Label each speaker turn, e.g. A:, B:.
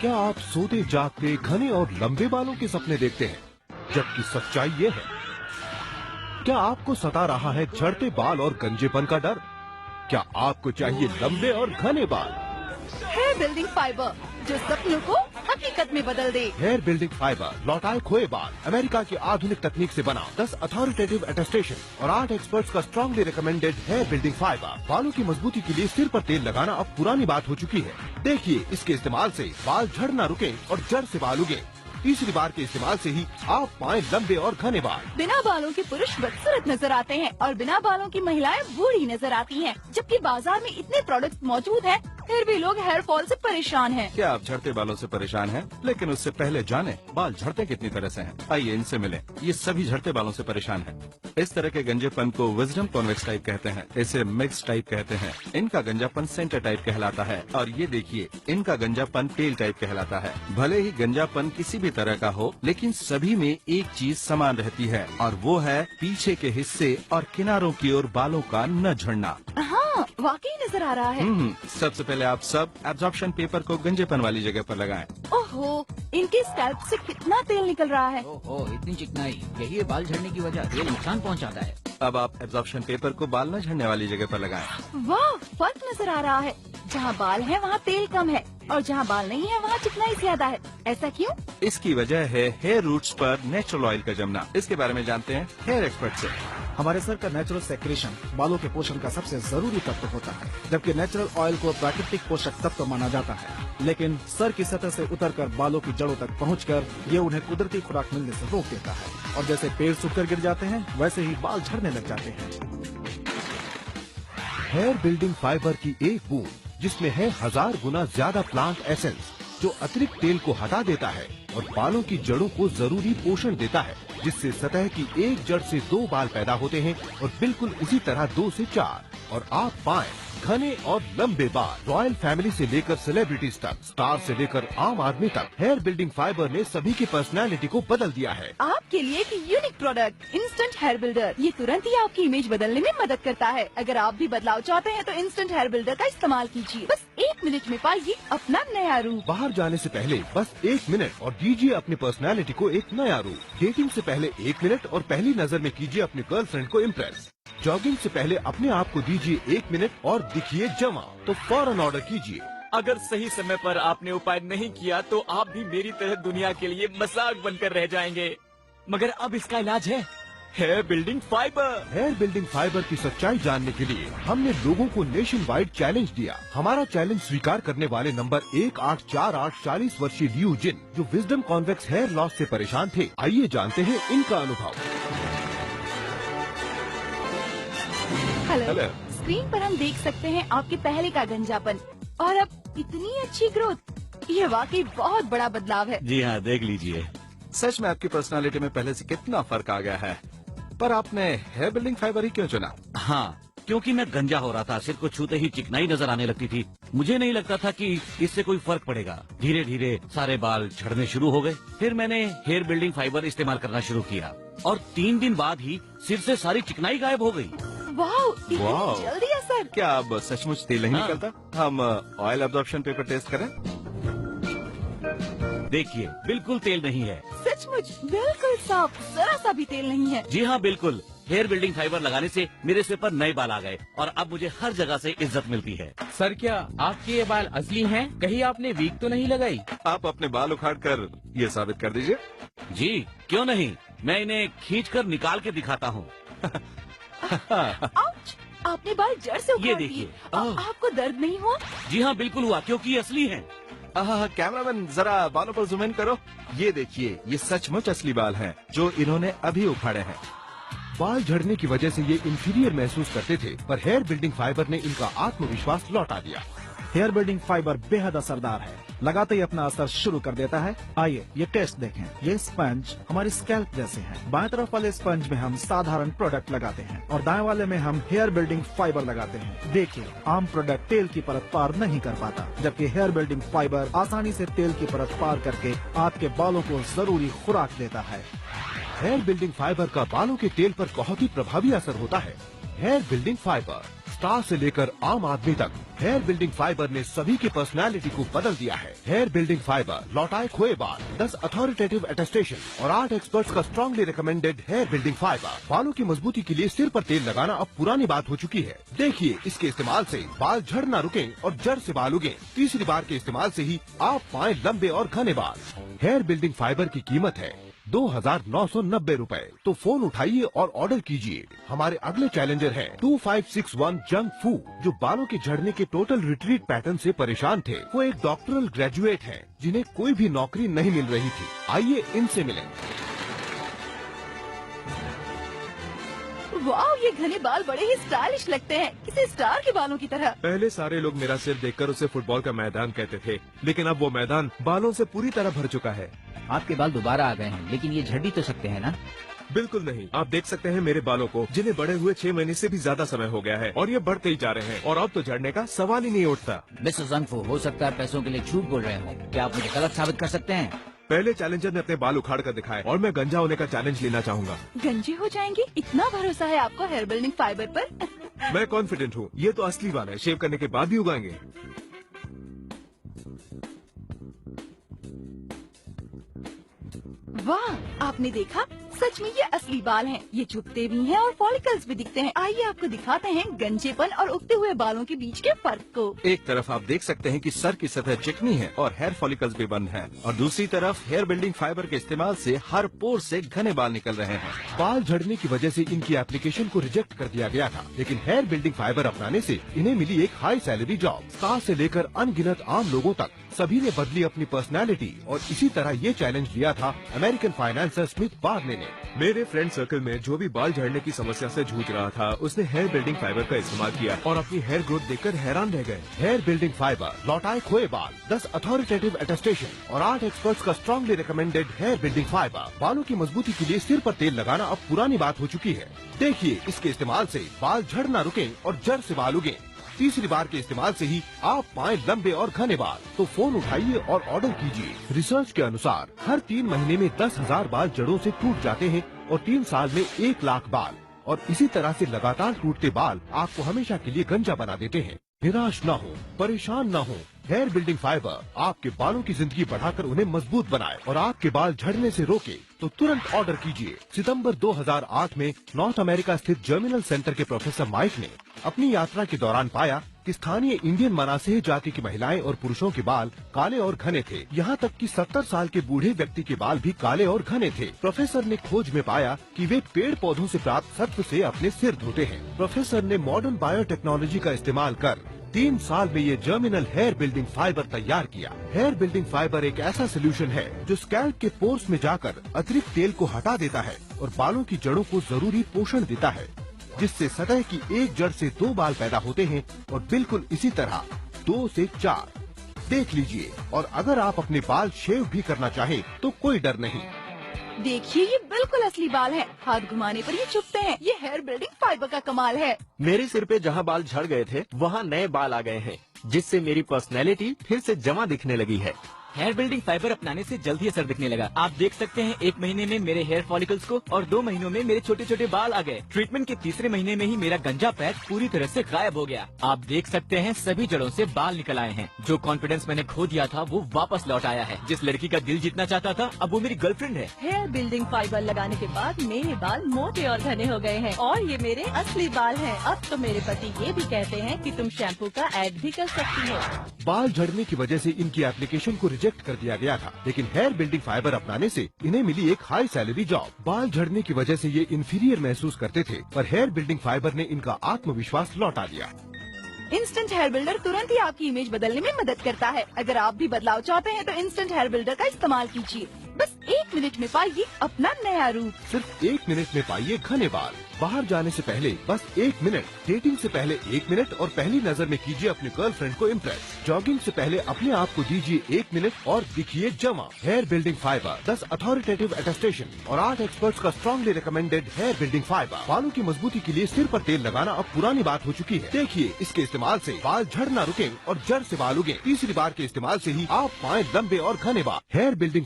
A: क्या आप सोते जागते घने और लंबे बालों के सपने देखते हैं? जबकि सच्चाई ये है, क्या आपको सता रहा है झड़ते बाल और गंजेपन का डर? क्या आपको चाहिए लंबे और घने बाल?
B: हेयर बिल्डिंग फाइबर जो सपनों को हकीकत में बदल दे।
A: हेयर बिल्डिंग फाइबर लौटाए खोए बाल, अमेरिका की आधुनिक तकनीक से बना, 10 अथॉरिटेटिव अटेस्टेशन और 8 एक्सपर्ट्स का strongly recommended hair building fibre. बालों की मजबूती के लिए सिर पर तेल लगाना अब पुरानी बात हो चुकी है। देखिए, इसके इस्तेमाल से बाल झड़ न रुके और जड़ से बाल उगे। तीसरी बार के इस्तेमाल से ही आप पाएं लंबे और घने बाल।
B: बिना बालों के पुरुष बदसूरत नजर आते हैं और बिना बालों की महिलाएं बूढ़ी नजर आती हैं। जबकि बाजार में इतने प्रोडक्ट्स मौजूद हैं, फिर भी लोग हेयर फॉल से परेशान हैं।
C: क्या आप झड़ते बालों से परेशान हैं? लेकिन उससे पहले जाने बाल झड़ते कितनी तरह से हैं। आइए इनसे मिलें। ये सभी झड़ते बालों से परेशान हैं। इस तरह के गंजेपन को विजडम कॉन्वेक्स टाइप कहते हैं। इसे मिक्स टाइप कहते हैं। इनका गंजापन सेंटर टाइप कहलाता है। और ये देखिए, इनका गंजापन टेल टाइप कहलाता है। भले ही गंजापन किसी भी तरह का हो, लेकिन सभी में एक चीज समान रहती है और वो है पीछे के हिस्से और किनारों की ओर बालों का न झड़ना।
B: हाँ, वाकई नजर आ रहा है।
C: सबसे पहले आप सब एब्जॉर्प्शन पेपर को गंजेपन वाली जगह पर लगाएं।
B: ओहो, इनके स्कैल्प से कितना तेल निकल रहा है।
D: ओहो, इतनी चिकनाई, यही है बाल झड़ने की वजह। तेल नुकसान पहुंचाता है।
C: अब आप एब्जॉर्प्शन पेपर को बाल न झड़ने वाली जगह पर लगाएं।
B: वाह, फर्क नजर आ रहा है। जहाँ बाल है वहाँ तेल कम है और जहाँ बाल नहीं है वहाँ चिकनाई ज्यादा है। ऐसा क्यों?
C: इसकी वजह है हेयर रूट्स पर नेचुरल ऑयल का जमना। इसके बारे में जानते हैं हेयर एक्सपर्ट से।
E: हमारे सर का नेचुरल सेक्रेशन बालों के पोषण का सबसे जरूरी तत्व होता है, जबकि नेचुरल ऑयल को प्राकृतिक पोषक तत्व माना जाता है। लेकिन सर की सतह से उतरकर बालों की जड़ों तक पहुंचकर ये उन्हें कुदरती खुराक मिलने से रोक देता है और जैसे पेड़ सूखकर गिर जाते हैं, वैसे ही बाल झड़ने लग जाते हैं।
A: हेयर बिल्डिंग फाइबर की एक बूंद, जिसमें है 1000 गुना ज्यादा प्लांट एसेंस, जो अतिरिक्त तेल को हटा देता है और बालों की जड़ों को जरूरी पोषण देता है, जिससे सतह की एक जड़ से 2 बाल पैदा होते हैं और बिल्कुल इसी तरह 2 से 4, और आप पाएं घने और लंबे बाल। रॉयल फैमिली से लेकर सेलिब्रिटीज तक, स्टार से लेकर आम आदमी तक, हेयर बिल्डिंग फाइबर ने सभी की पर्सनैलिटी को बदल दिया है।
B: आपके लिए एक unique product, instant hair builder. ये तुरंत ही आपकी इमेज बदलने में मदद करता है। अगर आप भी बदलाव चाहते हैं तो इंस्टेंट हेयर बिल्डर का इस्तेमाल कीजिए। बस 1 मिनट में पाइए अपना नया रूप।
A: बाहर जाने से पहले बस 1 मिनट और दीजिए अपनी पर्सनैलिटी को एक नया रूप। डेटिंग से पहले 1 मिनट और पहली नजर में कीजिए अपनी गर्लफ्रेंड को इम्प्रेस। जॉगिंग से पहले अपने आप को दीजिए 1 मिनट और दिखिए जमा। तो फौरन ऑर्डर कीजिए।
F: अगर सही समय पर आपने उपाय नहीं किया तो आप भी मेरी तरह दुनिया के लिए मजाक बनकर रह जाएंगे। मगर अब इसका इलाज है hair building fibre.
A: Hair building fibre की सच्चाई जानने के लिए हमने लोगों को नेशन वाइड चैलेंज दिया। हमारा चैलेंज स्वीकार करने वाले नंबर 1848 40 वर्षीय लियू जिन, जो विजडम कॉन्वेक्स हेयर लॉस से परेशान थे। आइए जानते हैं इनका अनुभव।
B: हेलो। स्क्रीन पर हम देख सकते हैं आपके पहले का गंजापन और अब इतनी अच्छी ग्रोथ। ये वाकई बहुत बड़ा बदलाव है।
C: जी हाँ, देख लीजिए। सच में आपकी पर्सनालिटी में पहले से कितना फर्क आ गया है। पर आपने हेयर बिल्डिंग फाइबर ही क्यों चुना?
D: हाँ, क्योंकि मैं गंजा हो रहा था। सिर को छूते ही चिकनाई नजर आने लगती थी। मुझे नहीं लगता था कि इससे कोई फर्क पड़ेगा। धीरे धीरे सारे बाल झड़ने शुरू हो गए। फिर मैंने हेयर बिल्डिंग फाइबर इस्तेमाल करना शुरू किया और 3 दिन बाद ही सिर से सारी चिकनाई गायब हो गई।
B: वाह, इतनी जल्दी असर।
C: क्या अब सचमुच तेल नहीं निकलता? हम ऑयल एब्जॉर्प्शन पेपर टेस्ट करें?
D: देखिए, बिल्कुल तेल नहीं है।
B: सचमुच बिल्कुल साफ, जरा सा भी तेल नहीं है।
D: जी हाँ, बिल्कुल। हेयर बिल्डिंग फाइबर लगाने से मेरे सिर पर नए बाल आ गए और अब मुझे हर जगह से इज्जत मिलती है।
G: सर, क्या आपके ये बाल असली हैं? कहीं आपने वीक तो नहीं लगाई?
C: आप अपने बाल उखाड़ कर ये साबित कर दीजिए।
D: जी, क्यों नहीं। मैं इन्हें खींच कर निकाल के दिखाता हूँ।
B: आउच! आपने बाल जड़ से उखाड़
D: ये
B: दिए।
D: देखिए।
B: आपको दर्द नहीं हुआ?
D: जी हाँ, बिल्कुल हुआ, क्योंकि ये असली हैं।
C: कैमरामैन, जरा बालों पर जूम इन करो। ये देखिए, ये सचमुच असली बाल हैं जो इन्होंने अभी उखाड़े हैं।
A: बाल झड़ने की वजह से ये इंफीरियर महसूस करते थे, पर हेयर बिल्डिंग फाइबर ने इनका आत्मविश्वास लौटा दिया।
E: हेयर बिल्डिंग फाइबर बेहद असरदार है, लगाते ही अपना असर शुरू कर देता है। आइए ये टेस्ट देखें। ये स्पंज हमारी स्कैल्प जैसे हैं। बाएं तरफ वाले स्पंज में हम साधारण प्रोडक्ट लगाते हैं और दाएं वाले में हम हेयर बिल्डिंग फाइबर लगाते हैं। देखिए, आम प्रोडक्ट तेल की परत पार नहीं कर पाता, जबकि हेयर बिल्डिंग फाइबर आसानी से तेल की परत पार करके आपके बालों को जरूरी खुराक देता है।
A: हेयर बिल्डिंग फाइबर का बालों के तेल पर बहुत ही प्रभावी असर होता है। हेयर बिल्डिंग फाइबर स्टार से लेकर आम आदमी तक हेयर बिल्डिंग फाइबर ने सभी की पर्सनालिटी को बदल दिया है। हेयर बिल्डिंग फाइबर लौटाए खोए बाल, 10 अथॉरिटेटिव अटेस्टेशन और 8 एक्सपर्ट्स का strongly recommended hair building fibre. बालों की मजबूती के लिए सिर पर तेल लगाना अब पुरानी बात हो चुकी है। देखिए, इसके इस्तेमाल से बाल झड़ न रुके और जड़ से बाल उगे। तीसरी बार के इस्तेमाल से ही आप पाएं लंबे और घने बाल। हेयर बिल्डिंग फाइबर की कीमत है 2,990 रूपए। तो फोन उठाइए और ऑर्डर कीजिए। हमारे अगले चैलेंजर हैं 2561 जंग फू, जो बालों के झड़ने के टोटल रिट्रीट पैटर्न से परेशान थे। वो एक डॉक्टरल ग्रेजुएट हैं, जिन्हें कोई भी नौकरी नहीं मिल रही थी। आइए इनसे मिलें।
B: वाह, ये घने बाल बड़े ही स्टाइलिश लगते हैं, किसी स्टार के बालों की तरह।
H: पहले सारे लोग मेरा सिर देखकर उसे फुटबॉल का मैदान कहते थे, लेकिन अब वो मैदान बालों से पूरी तरह भर चुका है।
I: आपके बाल दोबारा आ गए हैं, लेकिन ये झड़ भी तो सकते हैं ना?
H: बिल्कुल नहीं। आप देख सकते हैं मेरे बालों को, जिन्हें बड़े हुए 6 महीने से भी ज्यादा समय हो गया है, और ये बढ़ते ही जा रहे हैं, और अब तो झड़ने का सवाल ही नहीं उठता।
I: मिस्टर जंगफू, हो सकता है पैसों के लिए झूठ बोल रहे हो। क्या आप मुझे गलत साबित कर सकते हैं?
H: पहले चैलेंजर ने अपने बाल उखाड़ कर दिखाए, और मैं गंजा होने का चैलेंज लेना चाहूंगा।
B: गंजे हो जाएंगे? इतना भरोसा है आपको हेयर बिल्डिंग फाइबर पर?
H: मैं कॉन्फिडेंट हूँ। ये तो असली बाल है, शेव करने के बाद भी उगाएंगे।
B: वाह, आपने देखा, सच में ये असली बाल हैं। ये झुकते भी हैं और फॉलिकल्स भी दिखते हैं। आइए आपको दिखाते हैं गंजेपन और उगते हुए बालों के बीच के फर्क को।
C: एक तरफ आप देख सकते हैं कि सर की सतह चिकनी है और हेयर फॉलिकल्स भी बंद हैं, और दूसरी तरफ हेयर बिल्डिंग फाइबर के इस्तेमाल से हर पोर से घने बाल निकल रहे हैं।
A: बाल झड़ने की वजह से इनकी एप्लीकेशन को रिजेक्ट कर दिया गया था, लेकिन हेयर बिल्डिंग फाइबर अपनाने से इन्हें मिली एक हाई सैलरी जॉब। स्टार से लेकर अनगिनत आम लोगों तक सभी ने बदली अपनी पर्सनालिटी, और इसी तरह ये चैलेंज लिया था अमेरिकन फाइनेंसर स्मिथ बार्ने ने।
H: मेरे फ्रेंड सर्कल में जो भी बाल झड़ने की समस्या से जूझ रहा था, उसने हेयर बिल्डिंग फाइबर का इस्तेमाल किया और अपनी हेयर ग्रोथ देखकर हैरान रह गए।
A: हेयर बिल्डिंग फाइबर लौटाए खोए बाल, 10 अथॉरिटेटिव अटेस्टेशन और 8 एक्सपर्ट्स का strongly recommended hair building fibre. बालों की मजबूती के लिए सिर पर तेल लगाना अब पुरानी बात हो चुकी है। देखिए, इसके इस्तेमाल से बाल झड़ न रुके और जड़ से बाल उगे। तीसरी बार के इस्तेमाल से ही आप पाएं लंबे और घने बाल। तो फोन उठाइए और ऑर्डर कीजिए। रिसर्च के अनुसार हर 3 महीने में 10,000 बाल जड़ों से टूट जाते हैं और 3 साल में 1 लाख बाल। और इसी तरह से लगातार टूटते बाल आपको हमेशा के लिए गंजा बना देते हैं। निराश न हो, परेशान न हो। हेयर बिल्डिंग फाइबर आपके बालों की जिंदगी बढ़ाकर उन्हें मजबूत बनाए और आपके बाल झड़ने से रोके। तो तुरंत ऑर्डर कीजिए। सितंबर 2008 में नॉर्थ अमेरिका स्थित जर्मिनल सेंटर के प्रोफेसर माइक ने अपनी यात्रा के दौरान पाया कि स्थानीय इंडियन मनासेह जाति की महिलाएं और पुरुषों के बाल काले और घने थे। यहाँ तक कि 70 साल के बूढ़े व्यक्ति के बाल भी काले और घने थे। प्रोफेसर ने खोज में पाया कि वे पेड़ पौधों से प्राप्त सत्व से अपने सिर धोते हैं। प्रोफेसर ने मॉडर्न बायोटेक्नोलॉजी का इस्तेमाल कर 3 साल में ये जर्मिनल हेयर बिल्डिंग फाइबर तैयार किया। हेयर बिल्डिंग फाइबर एक ऐसा सोल्यूशन है जो स्कैल्प के पोर्स में जाकर अतिरिक्त तेल को हटा देता है और बालों की जड़ों को जरूरी पोषण देता है, जिससे सतह की एक जड़ से 2 बाल पैदा होते हैं और बिल्कुल इसी तरह 2 से 4। देख लीजिए, और अगर आप अपने बाल शेव भी करना चाहें तो कोई डर नहीं।
B: देखिए, ये बिल्कुल असली बाल हैं। हाथ घुमाने पर ये चुभते हैं। ये हेयर बिल्डिंग फाइबर का कमाल है।
F: मेरे सिर पे जहाँ बाल झड़ गए थे, वहाँ नए बाल आ गए हैं, जिससे मेरी पर्सनैलिटी फिर से जमा दिखने लगी है। हेयर बिल्डिंग फाइबर अपनाने से जल्द ही असर दिखने लगा। आप देख सकते हैं 1 महीने में मेरे हेयर फॉलिकल्स को और 2 महीनों में मेरे छोटे छोटे बाल आ गए। ट्रीटमेंट के तीसरे महीने में ही मेरा गंजा पैच पूरी तरह से गायब हो गया। आप देख सकते हैं सभी जड़ों से बाल निकल आए हैं। जो कॉन्फिडेंस मैंने खो दिया था वो वापस लौट आया है। जिस लड़की का दिल जीतना चाहता था, अब वो मेरी गर्लफ्रेंड है।
B: हेयर बिल्डिंग फाइबर लगाने के बाद मेरे बाल मोटे और घने हो गए हैं और ये मेरे असली बाल हैं। अब तो मेरे पति ये भी कहते हैं कि तुम शैम्पू का ऐड भी कर सकती हो।
A: बाल झड़ने की वजह से इनकी एप्लीकेशन को रिजेक्ट कर दिया गया था, लेकिन हेयर बिल्डिंग फाइबर अपनाने से इन्हें मिली एक हाई सैलरी जॉब। बाल झड़ने की वजह से ये इंफीरियर महसूस करते थे, पर हेयर बिल्डिंग फाइबर ने इनका आत्मविश्वास लौटा दिया।
B: इंस्टेंट हेयर बिल्डर तुरंत ही आपकी इमेज बदलने में मदद करता है। अगर आप भी बदलाव चाहते हैं तो इंस्टेंट हेयर बिल्डर का इस्तेमाल कीजिए। बस 1 मिनट में पाइए अपना नया रूप।
A: सिर्फ 1 मिनट में पाइए घने बाल। बाहर जाने से पहले बस 1 मिनट, डेटिंग से पहले 1 मिनट और पहली नजर में कीजिए अपने गर्लफ्रेंड को इम्प्रेस। जॉगिंग से पहले अपने आप को दीजिए 1 मिनट और दिखिए जमा। Hair building fibre, 10 authoritative attestation और 8 एक्सपर्ट्स का strongly recommended hair building fibre. बालों की मजबूती के लिए सिर पर तेल लगाना अब पुरानी बात हो चुकी है। देखिए, इसके इस्तेमाल से बाल झड़ न रुके और जड़ से बाल उगे। तीसरी बार के इस्तेमाल से ही आप पाएं लंबे और घने बाल। Hair building